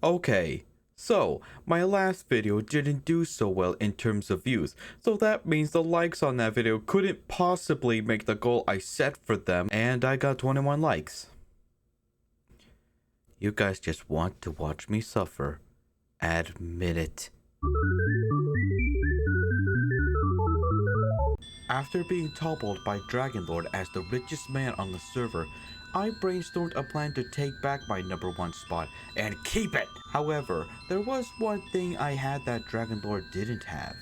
Okay, so my last video didn't do so well in terms of views, so that means the likes on that video couldn't possibly make the goal I set for them, and I got 21 likes. You guys just want to watch me suffer. Admit it. After being toppled by Dragonlord as the richest man on the server, I brainstormed a plan to take back my #1 spot and keep it! However, there was one thing I had that Dragonlord didn't have.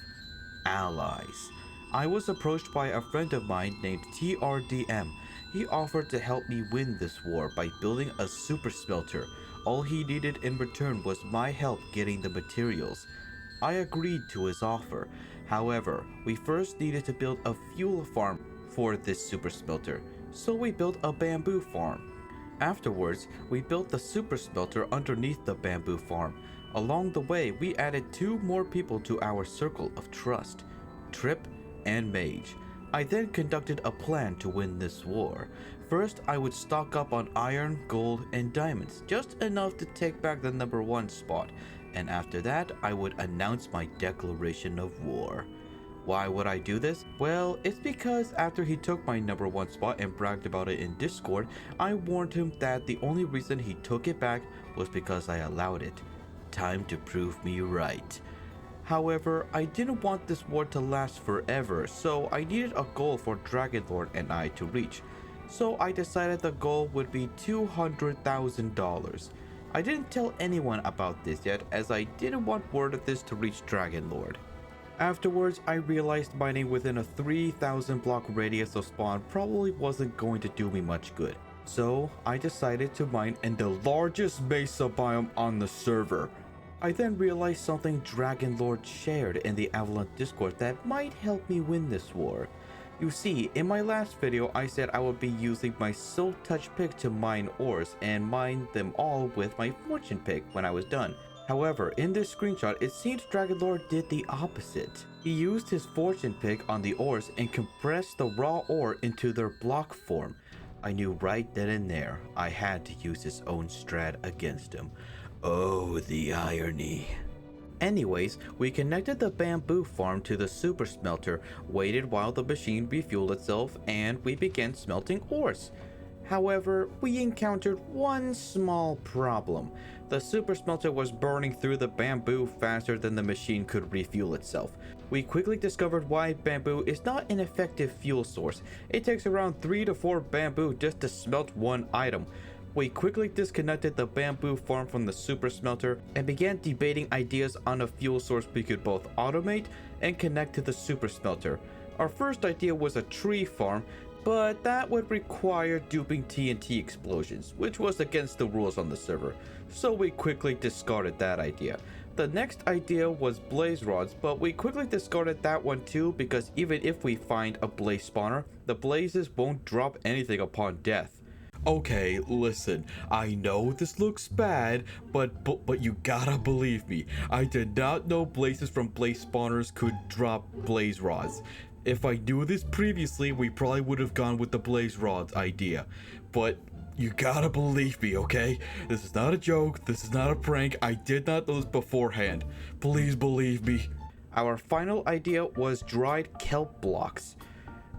Allies. I was approached by a friend of mine named TRDM. He offered to help me win this war by building a super smelter. All he needed in return was my help getting the materials. I agreed to his offer. However, we first needed to build a fuel farm for this super smelter, so we built a bamboo farm. Afterwards, we built the super smelter underneath the bamboo farm. Along the way, we added 2 more people to our circle of trust, Trip and Mage. I then conducted a plan to win this war. First, I would stock up on iron, gold, and diamonds, just enough to take back the #1 spot, and after that, I would announce my declaration of war. Why would I do this? Well, it's because after he took my #1 spot and bragged about it in Discord, I warned him that the only reason he took it back was because I allowed it. Time to prove me right. However, I didn't want this war to last forever, so I needed a goal for Dragonlord and I to reach. So I decided the goal would be $200,000. I didn't tell anyone about this yet, as I didn't want word of this to reach Dragonlord. Afterwards, I realized mining within a 3,000 block radius of spawn probably wasn't going to do me much good. So I decided to mine in the largest mesa biome on the server. I then realized something Dragonlord shared in the Avalon Discord that might help me win this war. You see, in my last video I said I would be using my Soul Touch pick to mine ores and mine them all with my fortune pick when I was done. However, in this screenshot, it seems Dragonlord did the opposite. He used his fortune pick on the ores and compressed the raw ore into their block form. I knew right then and there I had to use his own strat against him. Oh, the irony. Anyways, we connected the bamboo farm to the super smelter, waited while the machine refueled itself, and we began smelting ores. However, we encountered one small problem. The super smelter was burning through the bamboo faster than the machine could refuel itself. We quickly discovered why bamboo is not an effective fuel source. It takes around 3 to 4 bamboo just to smelt one item. We quickly disconnected the bamboo farm from the super smelter and began debating ideas on a fuel source we could both automate and connect to the super smelter. Our first idea was a tree farm, but that would require duping TNT explosions, which was against the rules on the server, so we quickly discarded that idea. The next idea was blaze rods, but we quickly discarded that one too, because even if we find a blaze spawner, the blazes won't drop anything upon death. Okay, listen, I know this looks bad, but you gotta believe me. I did not know blazes from blaze spawners could drop blaze rods. If I knew this previously, we probably would have gone with the blaze rods idea. But you gotta believe me, okay? This is not a joke, this is not a prank, I did not know this beforehand. Please believe me. Our final idea was dried kelp blocks.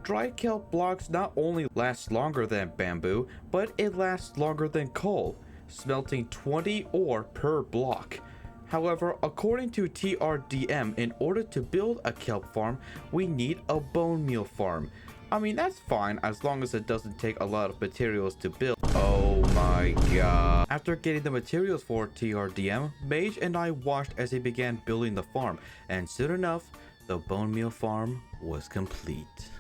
Dried kelp blocks not only last longer than bamboo, but it lasts longer than coal, smelting 20 ore per block. However, according to TRDM, in order to build a kelp farm, we need a bone meal farm. I mean, that's fine as long as it doesn't take a lot of materials to build. Oh my god. After getting the materials for TRDM, Mage and I watched as he began building the farm, and soon enough, the bone meal farm was complete.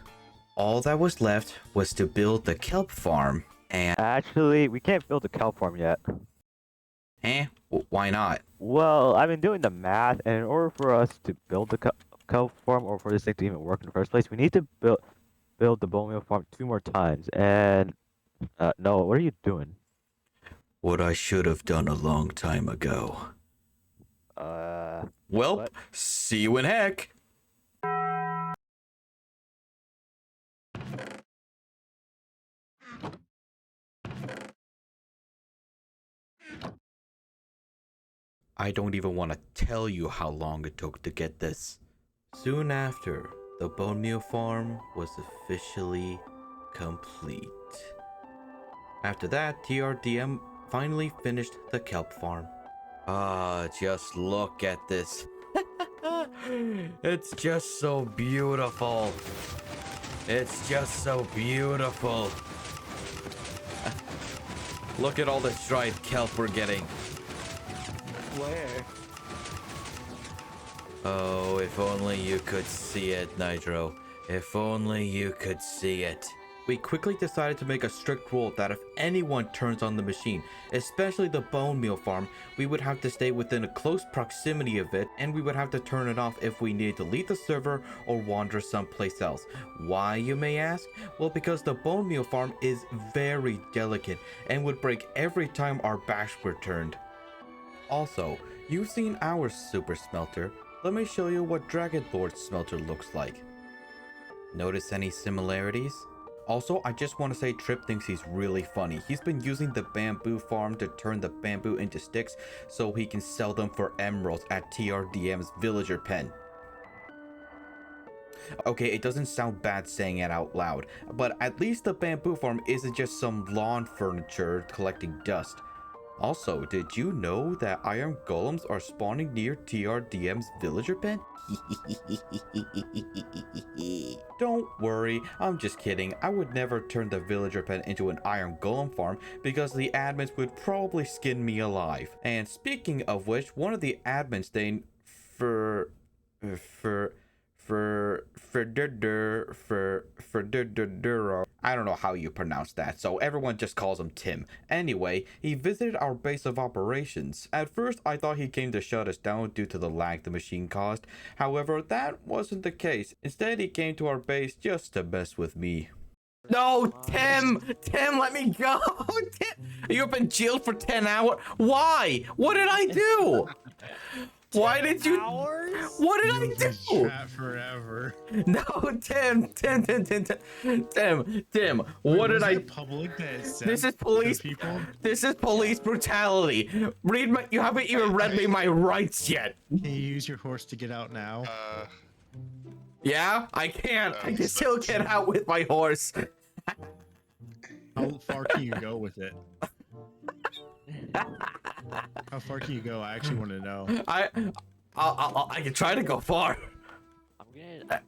All that was left was to build the kelp farm, and Actually, we can't build a kelp farm yet. Why not? Well, I've been doing the math, and in order for us to build the kelp farm, or for this thing to even work in the first place, we need to build the bone meal farm 2 more times. And no, what are you doing? What I should have done a long time ago. Welp, what? see you in heck. I don't even want to tell you how long it took to get this. Soon after, the bone meal farm was officially complete. After that, TRDM finally finished the kelp farm. Just look at this. It's just so beautiful. It's just so beautiful. Look at all the dried kelp we're getting. Where? Oh, if only you could see it, Nitro. If only you could see it. We quickly decided to make a strict rule that if anyone turns on the machine, especially the bone meal farm, we would have to stay within a close proximity of it, and we would have to turn it off if we needed to leave the server or wander someplace else. Why, you may ask? Well, because the bone meal farm is very delicate and would break every time our backs were turned. Also, you've seen our super smelter. Let me show you what Dragonlord's smelter looks like. Notice any similarities? Also, I just want to say Trip thinks he's really funny. He's been using the bamboo farm to turn the bamboo into sticks so he can sell them for emeralds at TRDM's villager pen. Okay, it doesn't sound bad saying it out loud, but at least the bamboo farm isn't just some lawn furniture collecting dust. Also, did you know that iron golems are spawning near TRDM's villager pen? Don't worry, I'm just kidding. I would never turn the villager pen into an iron golem farm because the admins would probably skin me alive. And speaking of which, one of the admins named I don't know how you pronounce that, so everyone just calls him Tim. Anyway, he visited our base of operations. At first, I thought he came to shut us down due to the lag the machine caused. However, that wasn't the case. Instead, he came to our base just to mess with me. No, Tim! Tim, let me go! Tim, you've been jailed for 10 hours. Why? What did I do? Why did you? Hours? What did I do? Chat forever. No, Tim. What did I? Public that This is police. people. This is police brutality. Read my. You haven't even read me my rights yet. Can you use your horse to get out now? Yeah, I can't. I can still get out with my horse. How far can you go with it? How far can you go? I actually want to know. I can try to go far. I'm going to.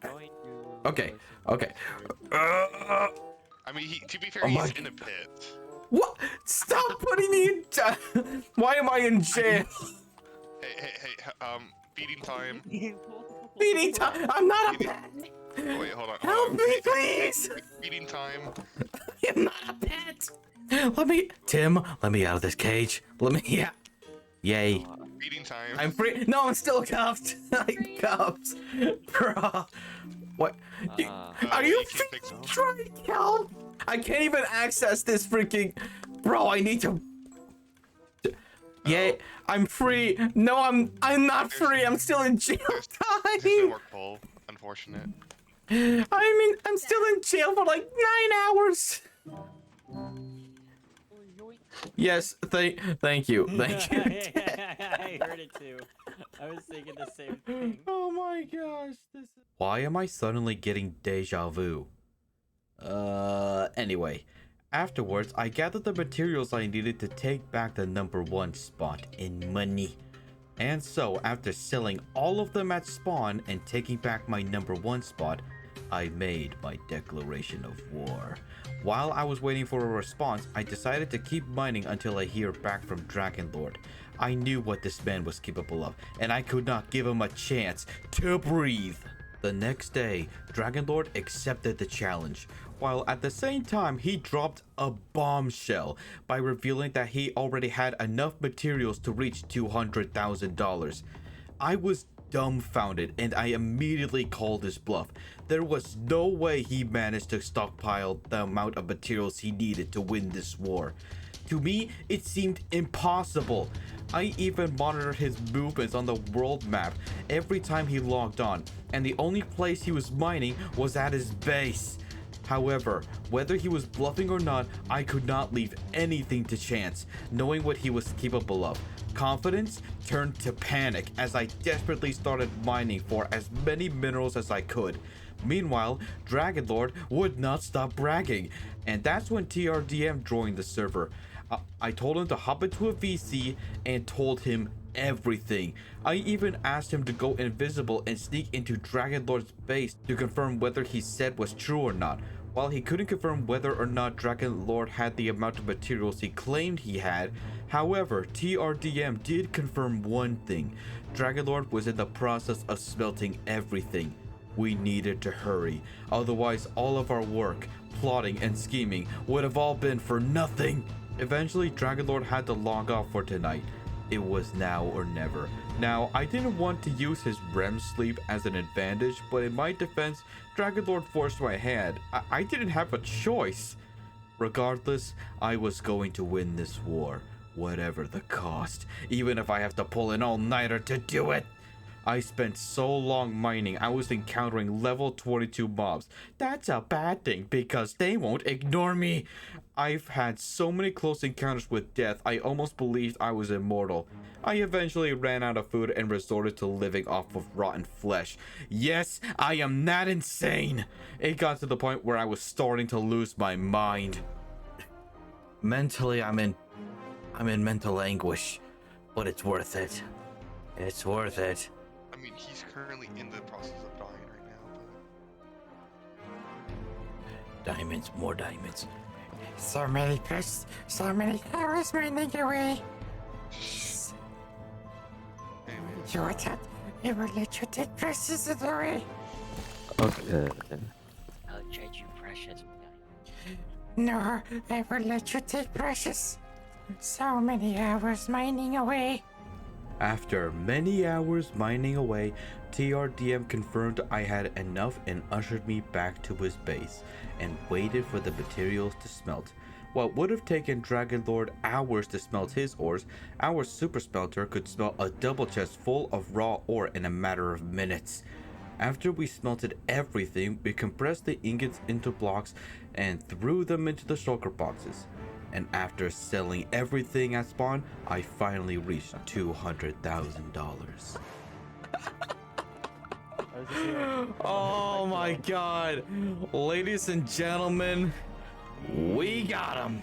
Okay. I mean, to be fair, Oh my- he's in a pit. What? Stop putting me in. Why am I in jail? Hey, feeding time. Feeding time. I'm not a pet. Oh, wait, hold on. Help me, please. Feeding time. I'm not a pet. Tim, let me out of this cage. Yeah. Yay. Feeding time. I'm free. No, I'm still cuffed. I'm cuffed. Bro. What? Are you can fix it. trying to help? I can't even access this freaking. Bro, I need to. Yay. I'm free. No, I'm not free. I'm still in jail There's time. no work poll. Unfortunate. I'm still in jail for like 9 hours. Yes, thank you. Thank you. I heard it too. I was thinking the same thing. Oh my gosh, Why am I suddenly getting deja vu? Anyway. Afterwards, I gathered the materials I needed to take back the #1 spot in money. And so, after selling all of them at spawn and taking back my #1 spot, I made my declaration of war. While I was waiting for a response, I decided to keep mining until I hear back from Dragonlord. I knew what this man was capable of, and I could not give him a chance to breathe. The next day, Dragonlord accepted the challenge, while at the same time he dropped a bombshell by revealing that he already had enough materials to reach $200,000. I was dumbfounded and I immediately called his bluff. There was no way he managed to stockpile the amount of materials he needed to win this war. To me, it seemed impossible. I even monitored his movements on the world map every time he logged on, and the only place he was mining was at his base. However, whether he was bluffing or not, I could not leave anything to chance, knowing what he was capable of. Confidence turned to panic as I desperately started mining for as many minerals as I could. Meanwhile, Dragonlord would not stop bragging, and that's when TRDM joined the server. I told him to hop into a VC and told him everything. I even asked him to go invisible and sneak into Dragonlord's base to confirm whether he said was true or not. While he couldn't confirm whether or not Dragonlord had the amount of materials he claimed he had, however, TRDM did confirm one thing. Dragonlord was in the process of smelting everything. We needed to hurry, otherwise all of our work, plotting and scheming would have all been for nothing. Eventually, Dragonlord had to log off for tonight. It was now or never. Now, I didn't want to use his REM sleep as an advantage, but in my defense, Dragonlord forced my hand. I didn't have a choice. Regardless, I was going to win this war, whatever the cost, even if I have to pull an all-nighter to do it. I spent so long mining, I was encountering level 22 mobs. That's a bad thing because they won't ignore me. I've had so many close encounters with death, I almost believed I was immortal. I eventually ran out of food and resorted to living off of rotten flesh. Yes, I am not insane. It got to the point where I was starting to lose my mind. Mentally, I'm in mental anguish, but it's worth it. It's worth it. I mean, he's currently in the process of dying right now, but... Diamonds, more diamonds. So many hours mining away. Hey, man. You would have, it will let you take precious away. Okay. I'll trade you precious. No, I will let you take precious. So many hours mining away. After many hours mining away, TRDM confirmed I had enough and ushered me back to his base and waited for the materials to smelt. What would have taken Dragonlord hours to smelt his ores, our super smelter could smelt a double chest full of raw ore in a matter of minutes. After we smelted everything, we compressed the ingots into blocks and threw them into the shulker boxes. And after selling everything at spawn, I finally reached $200,000. Oh my god. Ladies and gentlemen, we got him.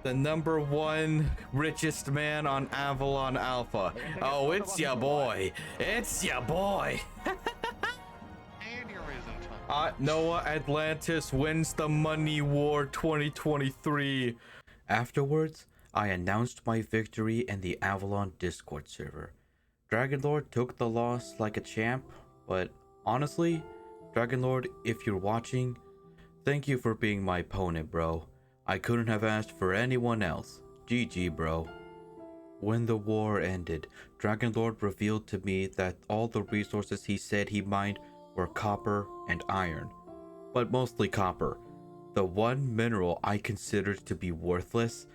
The number one richest man on Avalon Alpha. Oh, it's ya boy. It's ya boy. Aneurysm time. Noah Atlantis wins the Money War 2023. Afterwards, I announced my victory in the Avalon Discord server. Dragonlord took the loss like a champ, but honestly, Dragonlord, if you're watching, thank you for being my opponent, bro. I couldn't have asked for anyone else. GG, bro. When the war ended, Dragonlord revealed to me that all the resources he said he mined were copper and iron, but mostly copper. The one mineral I considered to be worthless,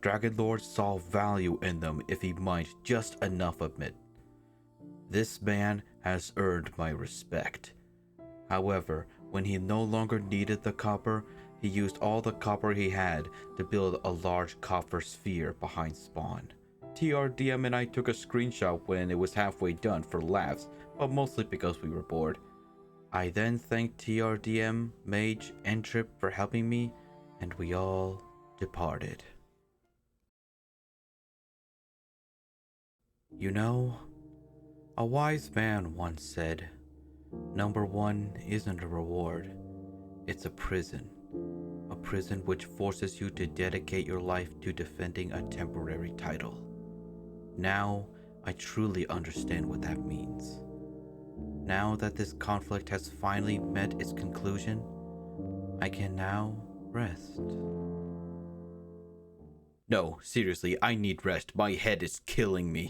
Dragonlord saw value in them if he mined just enough of it. This man has earned my respect. However, when he no longer needed the copper, he used all the copper he had to build a large copper sphere behind spawn. TRDM and I took a screenshot when it was halfway done for laughs, but mostly because we were bored. I then thanked TRDM, Mage, and Trip for helping me, and we all departed. You know, a wise man once said, "Number one isn't a reward, it's a prison. A prison which forces you to dedicate your life to defending a temporary title." Now, I truly understand what that means. Now that this conflict has finally met its conclusion, I can now rest. No, seriously, I need rest. My head is killing me.